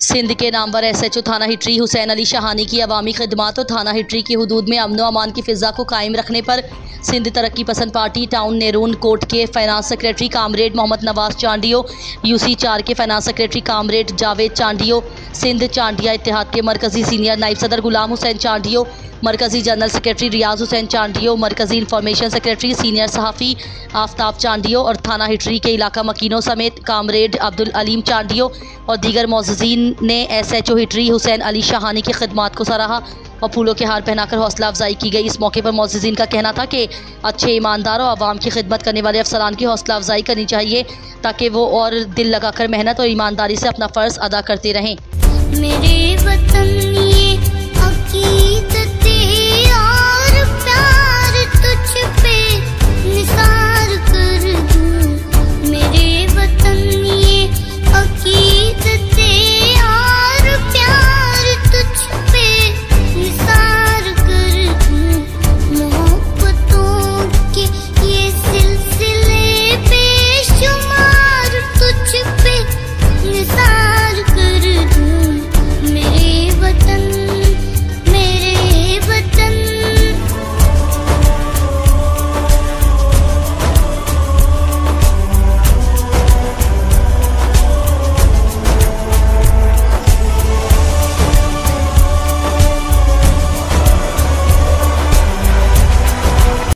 सिंध के नामवर SHO थाना हिटरी हुसैन अली शाहानी की अवामी खिदमात और थाना हिटरी की हदूद में अमन व अमान की फ़िज़ा को कायम रखने पर सिंध तरक्की पसंद पार्टी टाउन नेरून कोट के finance secretary comrade Mohammad Nawaz Chandio, UC 4 के finance secretary comrade Javed Chandio, Sindh Chandia Ittehad के मरकज़ी सीनियर नायब सदर गुलाम हुसैन चांडियो, मरकज़ी जनरल सेक्रेटरी रियाज हुसैन चांडियो, मरकज़ी इंफॉर्मेशन सेक्रेटरी सीनियर सहाफ़ी आफ्ताब चांडियो और थाना हिटरी के इलाका मकीनों समेत कामरेड अब्दुल अलीम चांडियो और दीगर मौज़ूज़ीन ने SHO हिटरी हुसैन अली शाहानी की खिदमात को सराहा और फूलों के हार पहनाकर हौसला अफजाई की गई। इस मौके पर मौज़ूज़ीन का कहना था कि अच्छे ईमानदार और आवाम की खिदमत करने वाले अफसरान की हौसला अफजाई करनी चाहिए ताकि वो और दिल लगाकर मेहनत और ईमानदारी से अपना फ़र्ज़ अदा करते रहें। मेरे वतन ये